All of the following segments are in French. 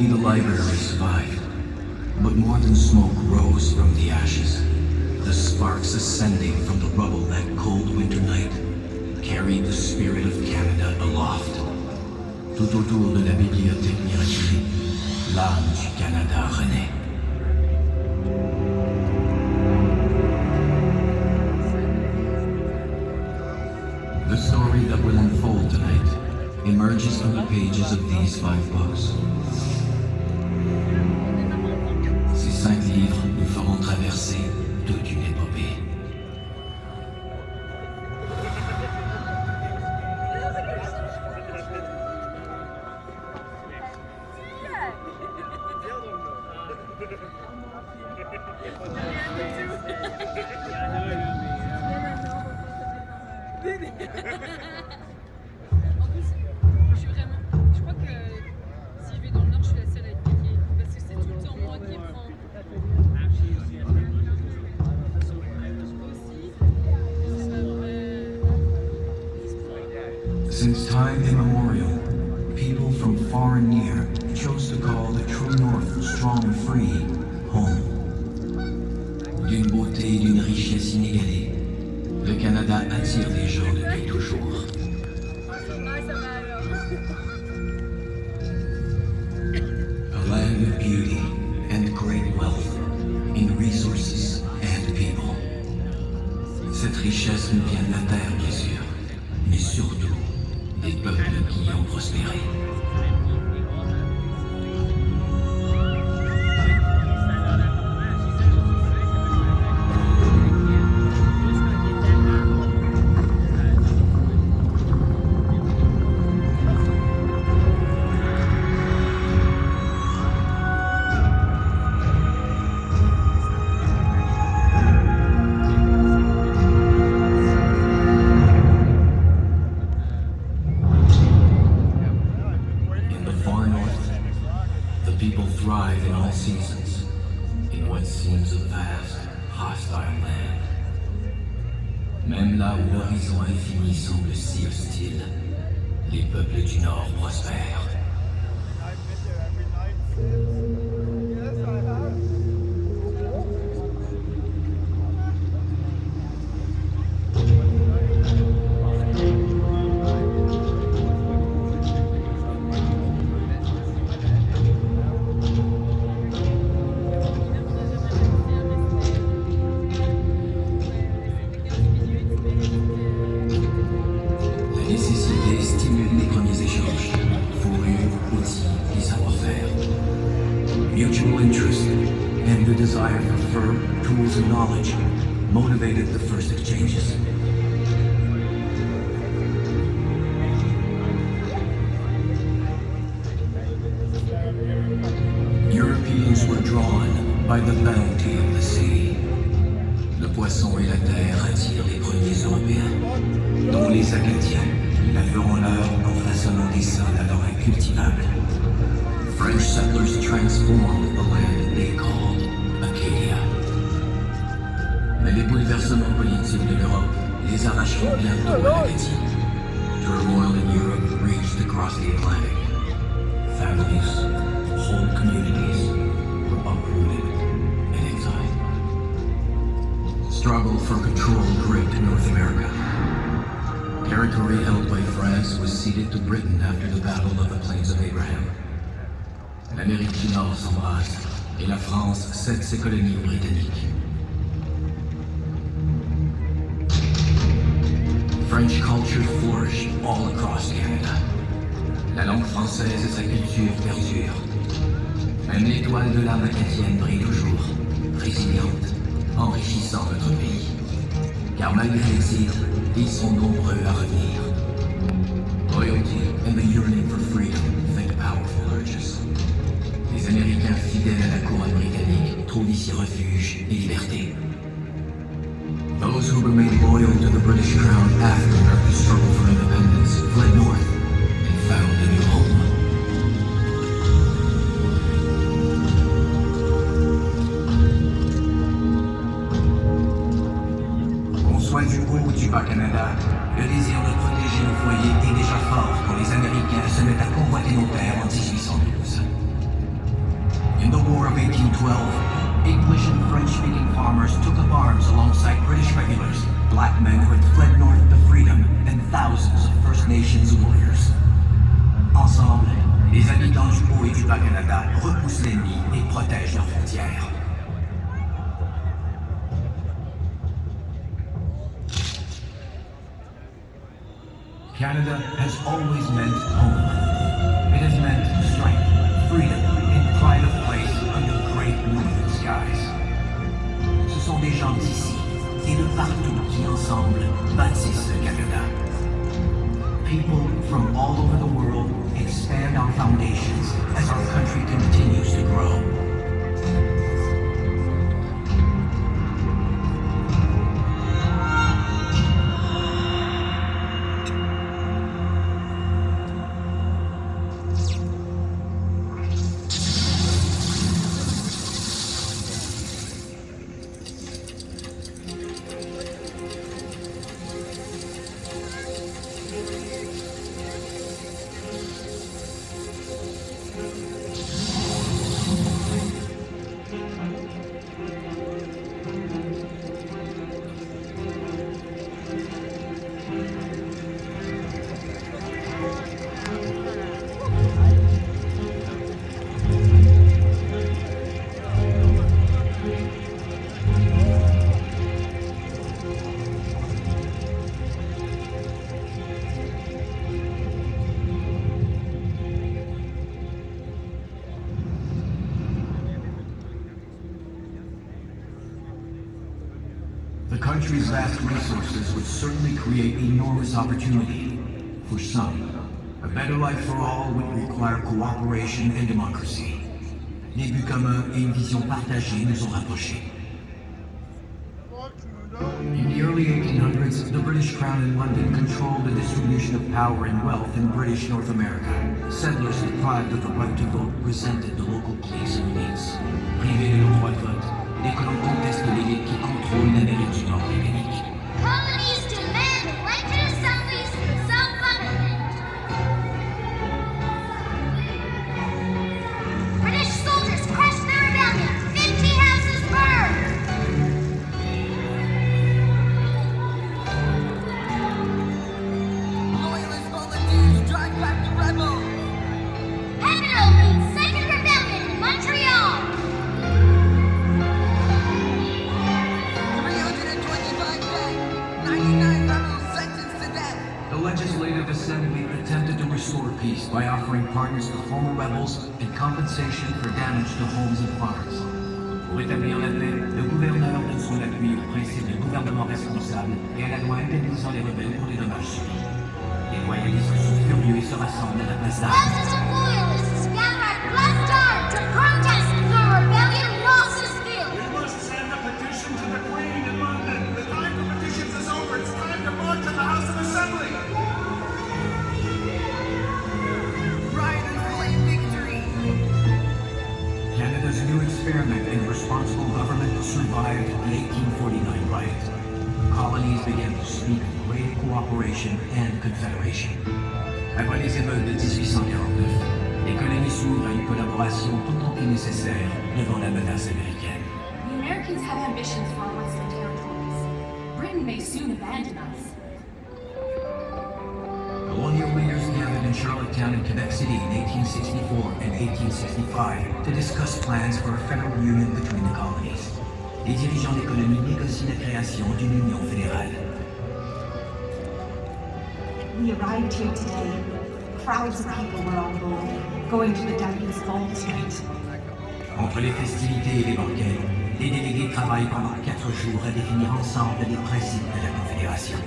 Only the library survived. But more than smoke rose from the ashes. The sparks ascending from the rubble that cold winter night carried the spirit of Canada aloft. Tout autour de la bibliothèque miraculée, l'âme du Canada renaît. The story that will unfold tonight emerges from the pages of these 5 books. Ces 5 livres nous feront traverser toute une épopée. En plus, je crois que si je vais dans le nord, je suis la seule à être piquée. Parce que c'est tout le temps moi qui prends. Since time immemorial, people from far and near chose to call the true north strong and free home. D'une beauté et d'une richesse inégalée, le Canada attire les gens depuis toujours. A land of beauty and great wealth in resources and people. Cette richesse nous vient de la terre, bien sûr, mais surtout des peuples qui y ont prospéré. People thrive in all seasons, in what seems a vast, hostile land. Même là où l'horizon infini semble si hostile, les peuples du Nord prospèrent. La nécessité stimule les premiers échanges, fourrure, outils et savoir-faire. Mutual interest and the desire for firm tools and knowledge motivated the first exchanges. Europeans were drawn by the bounty of the sea. Le poisson et la terre attirent les premiers Européens, dont les Acadiens la feront leur en façonnant des sols alors incultivables. French settlers transformed the land they called Acadia. Mais les bouleversements politiques de l'Europe les arracheront bientôt à l'Acadie. Turmoil in Europe reached across the Atlantic. Families, whole communities were uprooted and exiled. Struggle for control gripped North America. Territory held by France was ceded to Britain after the Battle of the Plains of Abraham. L'Amérique du Nord s'embrase et la France cède ses colonies aux Britanniques. French culture flourished all across Canada. La langue française et sa culture perdurent. Même l'étoile de l'âme acadienne brille toujours, résiliente, enrichissant notre pays. Car malgré l'exil, ils sont nombreux à revenir. Loyalty and the yearning for freedom think powerful urges. Les Américains fidèles à la couronne britannique trouvent ici refuge et liberté. Those who remained loyal to the British crown after America's struggle for independence fled north and found a new home. Qu'on soit du haut ou du bas Canada, le désir de protéger nos foyers est déjà fort quand les Américains se mettent à convoiter nos pères en 1812. the War of 1812, English and French-speaking farmers took up arms alongside British regulars, black men who had fled north to freedom, and thousands of First Nations warriors. Ensemble, les habitants du Haut et du Bas-Canada repoussent l'ennemi et protègent leurs frontières. Canada has always meant home. It has meant strength, freedom, and pride of place under great northern skies. Ce sont des gens d'ici et de partout qui ensemble bâtissent le Canada. People from all over the world expand our foundations as our country continues to grow. The country's vast resources would certainly create enormous opportunity. For some, a better life for all would require cooperation and democracy. Les buts communs et une vision partagée nous ont rapprochés. In the early 1800s, the British Crown in London controlled the distribution of power and wealth in British North America. Settlers deprived of the right to vote resented the local cliques and elites. Privés de leur droit de vote, les colons contestent l'élite qui contrôle l'Amérique du Nord britannique. Colonies demand elected assemblies for self-government. British soldiers crushed the rebellion. 50 houses burned. Loyalist volunteers drive back the rebels. Pepito leads second rebellion in Montreal. 325 dead. 99 rebels sentenced to death. The Legislative Assembly attempted to restore peace by offering pardons to former rebels and compensation for damage to homes and farms. Pour établir la paix, le gouverneur donne son appui au principe de gouvernement responsable et à la loi indemnisant les rebelles pour les dommages subis. Les loyalistes sont furieux et se rassemblent à la place d'armes. Thousands of loyalists gather at Blessed Arm to protest the rebellion losses field. We must send a petition to the Queen in London. The time for petitions is over. It's time to march to the House of Assembly. Riders claim victory. Canada's new experiment in responsible government survived the 1849 riot. Colonies began to speak of greater cooperation and confederation. Après les émeutes de 1849, les colonies s'ouvrent à une collaboration tout en plus nécessaire devant la menace américaine. The Americans have ambitions for our western territories. Britain may soon abandon us. Colonial leaders gathered in Charlottetown and Quebec City in 1864 and 1865 to discuss plans for a federal union between the colonies. Les dirigeants des colonies négocient la création d'une union fédérale. We arrived here today. Crowds of people were on board, going to the Douglas Ball tonight. Entre les festivités et les banquets, les délégués travaillent pendant 4 jours à définir ensemble les principes de la Confédération.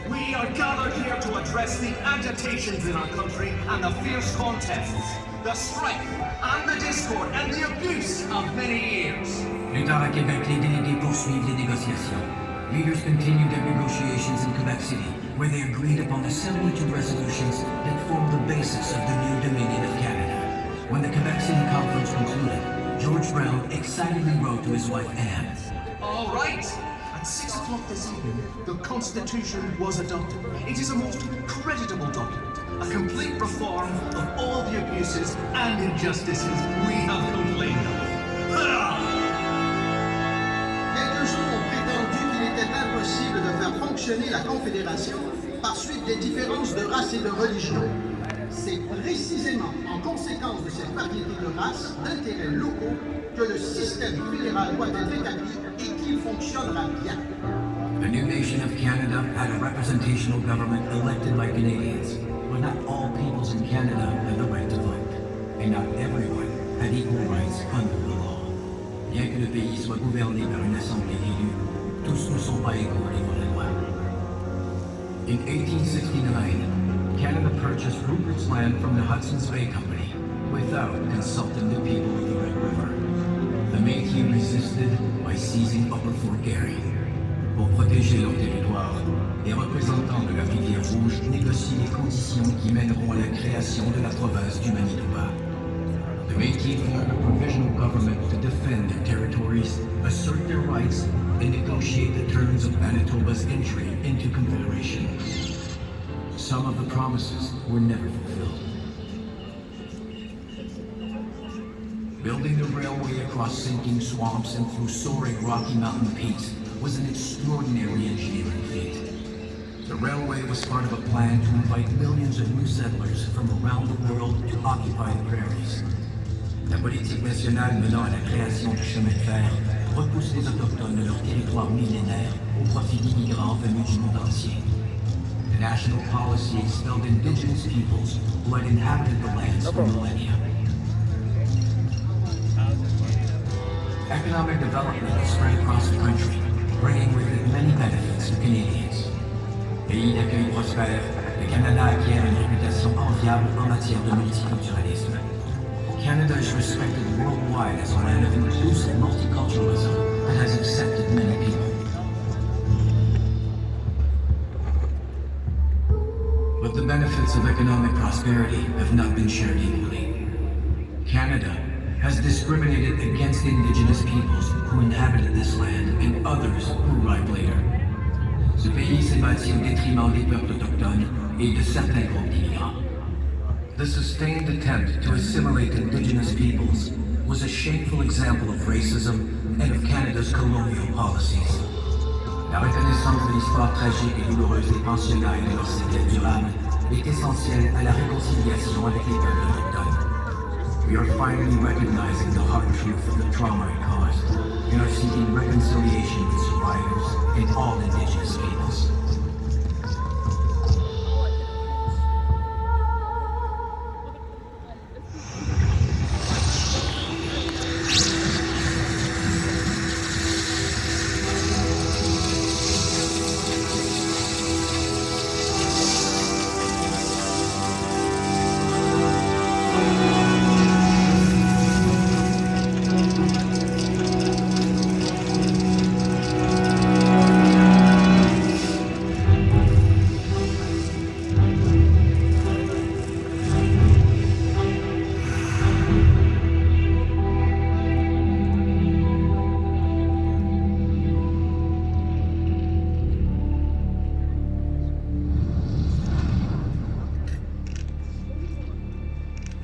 We are gathered here to address the agitations in our country and the fierce contests, the strife and the discord and the abuse of many years. Plus tard à Québec, les délégués poursuivent les négociations. Leaders continued their negotiations in Quebec City, where they agreed upon the 72 resolutions that formed the basis of the new Dominion of Canada. When the Quebec City Conference concluded, George Brown excitedly wrote to his wife Anne. All right. At 6 o'clock this evening, the Constitution was adopted. It is a most creditable document, a complete reform of all the abuses and injustices we have complained of. de faire fonctionner la Confédération par suite des différences de race et de religion. C'est précisément en conséquence de cette variété de races, d'intérêts locaux, que le système fédéral doit être établi et qu'il fonctionnera bien. The new nation of Canada had a representational government elected by Canadians, but not all peoples in Canada had the right to vote, and not everyone had equal rights under the law. Bien que le pays soit gouverné par une assemblée élue, tous ne sont pas égaux devant la loi. In 1869, Canada purchased Rupert's Land from the Hudson's Bay Company without consulting the people of the Red River. The Métis resisted by seizing Upper Fort Garry. Pour protéger leur territoire, les représentants de la rivière Rouge négocient les conditions qui mèneront à la création de la province du Manitoba. The Métis formed a provisional government to defend their territories, assert their rights, and negotiate the terms of Manitoba's entry into Confederation. Some of the promises were never fulfilled. Building the railway across sinking swamps and through soaring Rocky Mountain peaks was an extraordinary engineering feat. The railway was part of a plan to invite millions of new settlers from around the world to occupy the prairies. La politique nationale menant à la création du chemin de fer repousse les Autochtones de leur territoire millénaire au profit d'immigrants venus du monde entier. The national policy expelled indigenous peoples who had inhabited the lands for millennia. Economic development spread across the country, bringing with it many benefits to Canadians. Pays d'accueil prospère, le Canada acquiert une réputation enviable en matière de multiculturalisme. Canada is respected worldwide as a land of inclusive multiculturalism that has accepted many people. But the benefits of economic prosperity have not been shared equally. Canada has discriminated against indigenous peoples who inhabited this land and others who arrived later. Ce pays s'est bâti au détriment des peuples autochtones et de certains groupes d'immigrants. The sustained attempt to assimilate indigenous peoples was a shameful example of racism and of Canada's colonial policies. La reconnaissance de l'histoire tragique et douloureuse des pensionnats et de leur séquelles durables est essentielle à la réconciliation avec les peuples autochtones. We are finally recognizing the hard truth of the trauma it caused and are seeking reconciliation with survivors and all indigenous peoples.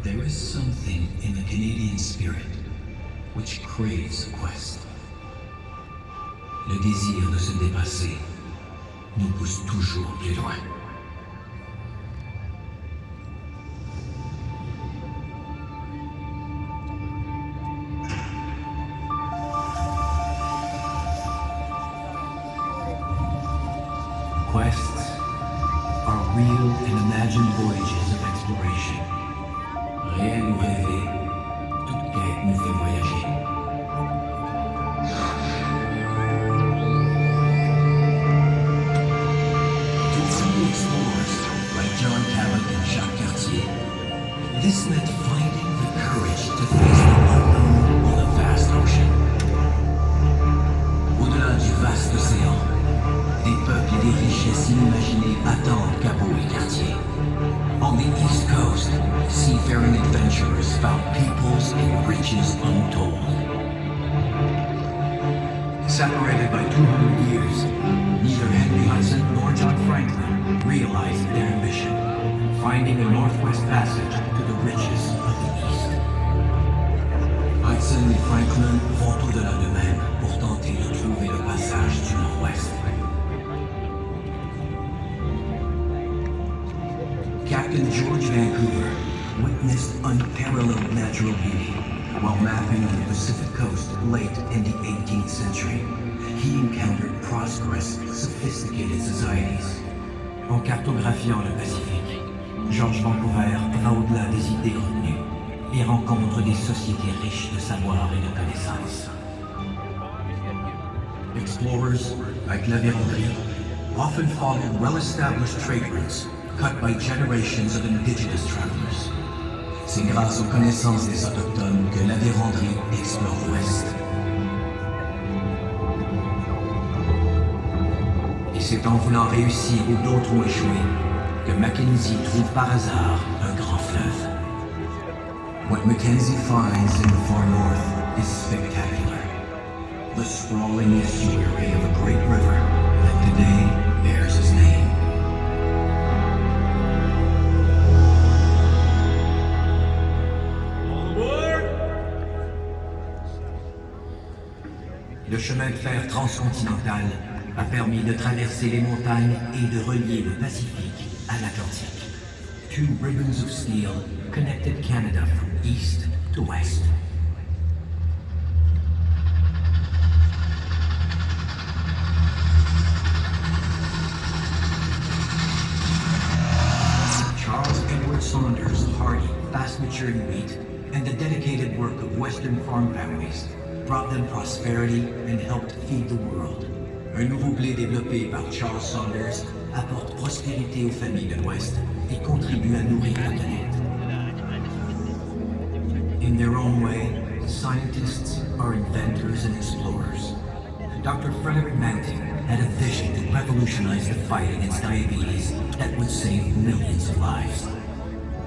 There is something in the Canadian spirit which craves a quest. Le désir de se dépasser nous pousse toujours plus loin. Quests are real and imagined voyages of exploration. Réel ou rêvé, toute quête nous fait voyager. To true explorers like John Cabot and Jacques Cartier, this meant finding the courage to face the unknown on a vast ocean. Au-delà du vaste océan, des peuples et des richesses inimaginées attendent Cabot et Cartier. On the East Coast, seafaring adventurers found peoples and riches untold. Separated by 200 years, neither Henry Hudson nor John Franklin realized their ambition, finding a northwest passage to the riches of the East. Hudson et Franklin vont au-delà d'eux-mêmes pour tenter de trouver le passage du nord-ouest. Captain George Vancouver witnessed unparalleled natural beauty while mapping the Pacific coast late in the 18th century. He encountered prosperous, sophisticated societies. En cartographiant le Pacifique, George Vancouver va au-delà des idées retenues et rencontre des sociétés riches de savoir et de connaissances. Explorers, like La Vérendrye, often followed well-established trade routes cut by generations of indigenous travelers. C'est grâce aux connaissances des autochtones que La Vérendrye explore l'Ouest. Et c'est en voulant réussir où d'autres ont échoué que Mackenzie trouve par hasard un grand fleuve. What Mackenzie finds in the far north is spectacular. The sprawling estuary of a great river that today bears his name. Le chemin de fer transcontinental a permis de traverser les montagnes et de relier le Pacifique à l'Atlantique. Two ribbons of steel connected Canada from east to west. Charles Edward Saunders' hardy, fast-maturing wheat and the dedicated work of Western farm families brought them prosperity and helped feed the world. Un nouveau blé développé par Charles Saunders apporte prospérité aux familles de l'Ouest et contribue à nourrir la planète. In their own way, scientists are inventors and explorers. Dr. Frederick Manting had a vision to revolutionize the fight against diabetes that would save millions of lives.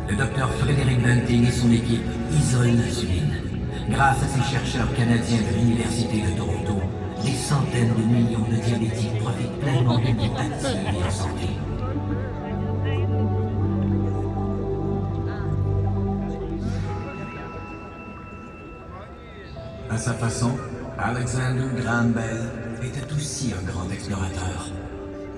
Le docteur Frederick Manting et son équipe isolent l'insuline. Grâce à ces chercheurs canadiens de l'Université de Toronto, des centaines de millions de diabétiques profitent pleinement d'une vie active et en santé. À sa façon, Alexander Graham Bell était aussi un grand explorateur.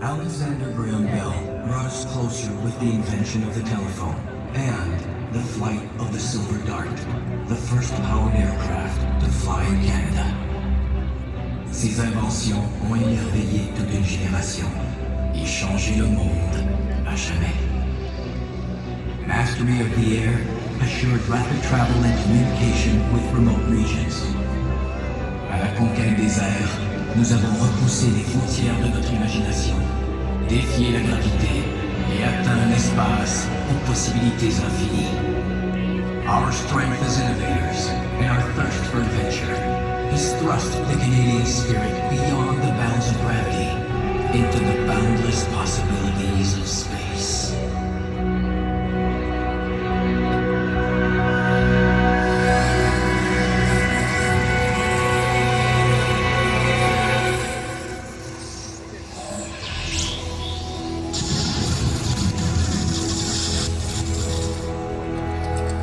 Alexander Graham Bell brought us closer with the invention of the telephone and the flight of the Silver Dart, the first powered aircraft to fly in Canada. Ces inventions ont émerveillé toute une génération et changé le monde à jamais. Mastery of the air assured rapid travel and communication with remote regions. À la conquête des airs, nous avons repoussé les frontières de notre imagination, défié la gravité et atteint l'espace aux possibilités infinies. Our strength as innovators and our thirst for adventure has thrust the Canadian spirit beyond the bounds of gravity into the boundless possibilities.